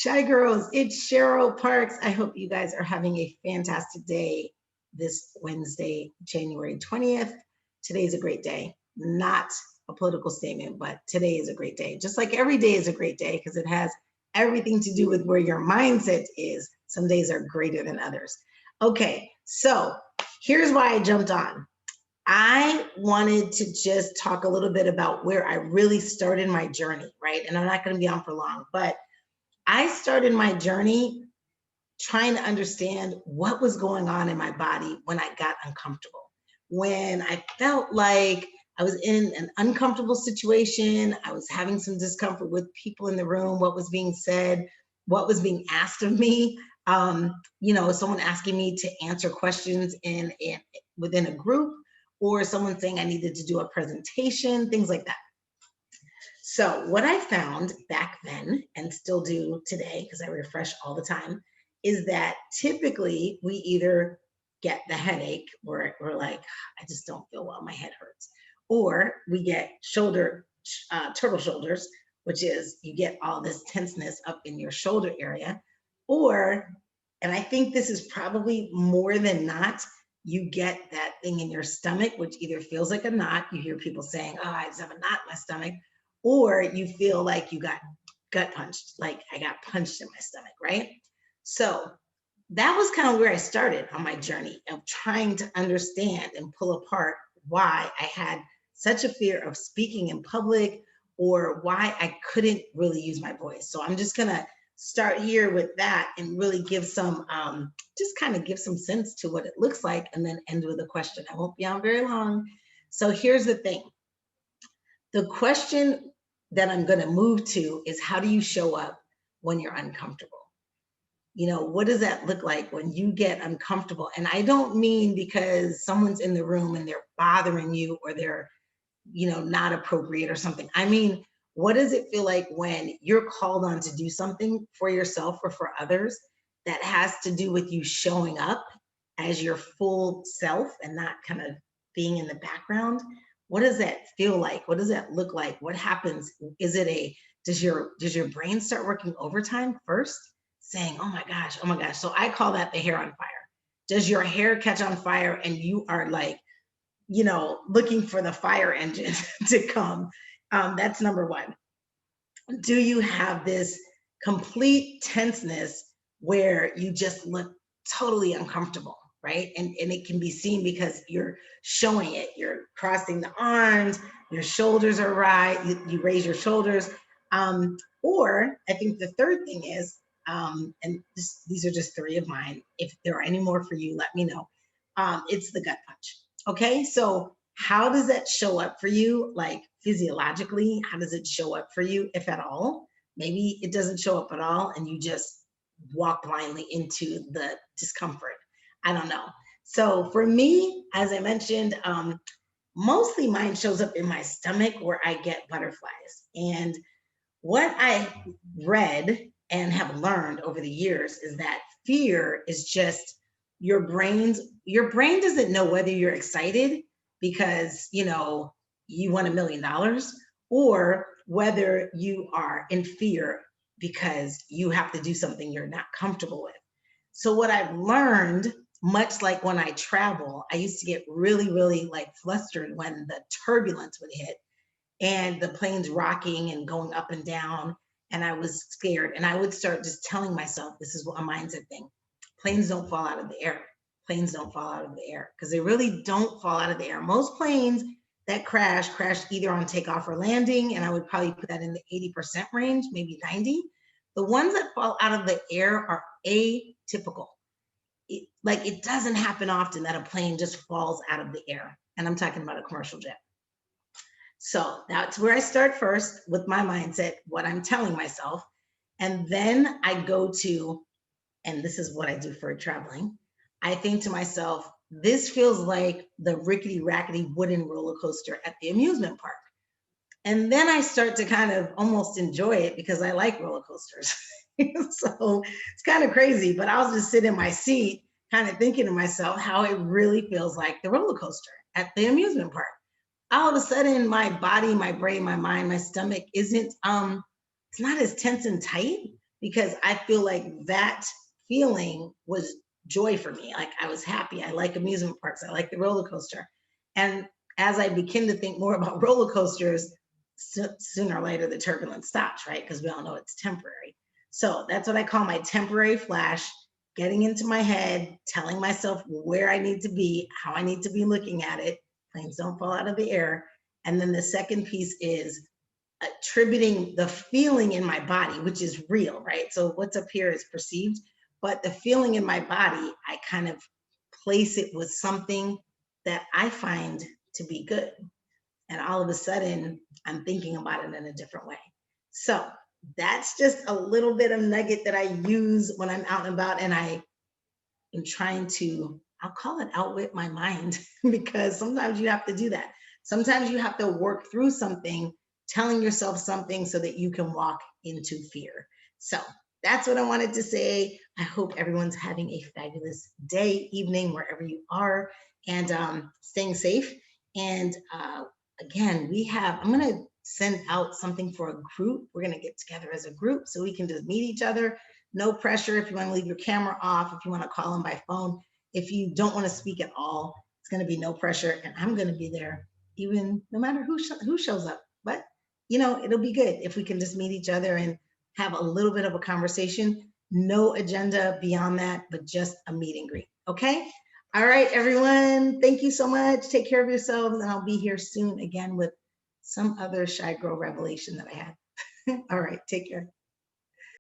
Shy Girls, it's Cheryl Parks. I hope you guys are having a fantastic day this Wednesday, January 20th. Today's a great day. Not a political statement, but today is a great day. Just like every day is a great day because it has everything to do with where your mindset is. Some days are greater than others. Okay, so here's why I jumped on. I wanted to just talk a little bit about where I really started my journey, right? And I'm not going to be on for long, but I started my journey trying to understand what was going on in my body when I got uncomfortable. When I felt like I was in an uncomfortable situation, I was having some discomfort with people in the room, what was being said, what was being asked of me. Someone asking me to answer questions within a group, or someone saying I needed to do a presentation, things like that. So what I found back then, and still do today, because I refresh all the time, is that typically we either get the headache where we're like, I just don't feel well, my head hurts. Or we get turtle shoulders, which is you get all this tenseness up in your shoulder area. Or, and I think this is probably more than not, you get that thing in your stomach, which either feels like a knot. You hear people saying, oh, I just have a knot in my stomach. Or you feel like you got gut punched, like I got punched in my stomach, right? So that was kind of where I started on my journey of trying to understand and pull apart why I had such a fear of speaking in public or why I couldn't really use my voice. So I'm just gonna start here with that and really give some, just kind of give some sense to what it looks like and then end with a question. I won't be on very long. So here's the thing. The question that I'm going to move to is, how do you show up when you're uncomfortable? What does that look like when you get uncomfortable? And I don't mean because someone's in the room and they're bothering you or they're, not appropriate or something. I mean, what does it feel like when you're called on to do something for yourself or for others that has to do with you showing up as your full self and not kind of being in the background? What does that feel like? What does that look like? What happens? Does your brain start working overtime first, saying, oh my gosh. So I call that the hair on fire. Does your hair catch on fire and you are like, looking for the fire engine to come? That's number one. Do you have this complete tenseness where you just look totally uncomfortable? Right? And it can be seen because you're showing it. You're crossing the arms, your shoulders are right, you raise your shoulders. Or I think the third thing is, these are just three of mine. If there are any more for you, let me know. It's the gut punch. Okay, so how does that show up for you? Like physiologically, how does it show up for you, if at all? Maybe it doesn't show up at all and you just walk blindly into the discomfort. I don't know. So for me, as I mentioned, mostly mine shows up in my stomach where I get butterflies. And what I read and have learned over the years is that fear is just your brain doesn't know whether you're excited because, you won $1 million, or whether you are in fear because you have to do something you're not comfortable with. So what I've learned, much like when I travel, I used to get really, really like flustered when the turbulence would hit and the plane's rocking and going up and down, and I was scared. And I would start just telling myself, this is a mindset thing. Planes don't fall out of the air. Planes don't fall out of the air, because they really don't fall out of the air. Most planes that crash either on takeoff or landing, and I would probably put that in the 80% range, maybe 90. The ones that fall out of the air are atypical. It doesn't happen often that a plane just falls out of the air. And I'm talking about a commercial jet. So that's where I start first with my mindset, what I'm telling myself. And then I go to, and this is what I do for traveling, I think to myself, this feels like the rickety rackety wooden roller coaster at the amusement park. And then I start to kind of almost enjoy it because I like roller coasters. So it's kind of crazy, but I'll just sit in my seat kind of thinking to myself how it really feels like the roller coaster at the amusement park. All of a sudden, my body, my brain, my mind, my stomach isn't, it's not as tense and tight because I feel like that feeling was joy for me. Like I was happy. I like amusement parks. I like the roller coaster. And as I begin to think more about roller coasters, sooner or later the turbulence stops, right? Because we all know it's temporary. So that's what I call my temporary flash, getting into my head, telling myself where I need to be, how I need to be looking at it. Planes don't fall out of the air. And then the second piece is attributing the feeling in my body, which is real, right? So what's up here is perceived, but the feeling in my body, I kind of place it with something that I find to be good. And all of a sudden, I'm thinking about it in a different way. So that's just a little bit of nugget that I use when I'm out and about, and I am trying to, I'll call it outwit my mind, because sometimes you have to do that. Sometimes you have to work through something, telling yourself something so that you can walk into fear. So that's what I wanted to say. I hope everyone's having a fabulous day, evening, wherever you are, and staying safe. And again, I'm going to send out something for a group. We're going to get together as a group so we can just meet each other. No pressure. If you want to leave your camera off, if you want to call them by phone, if you don't want to speak at all, it's going to be no pressure. And I'm going to be there even no matter who shows up. But, it'll be good if we can just meet each other and have a little bit of a conversation. No agenda beyond that, but just a meet and greet. Okay? All right, everyone. Thank you so much. Take care of yourselves. And I'll be here soon again with some other Shy Girl revelation that I had. All right. Take care.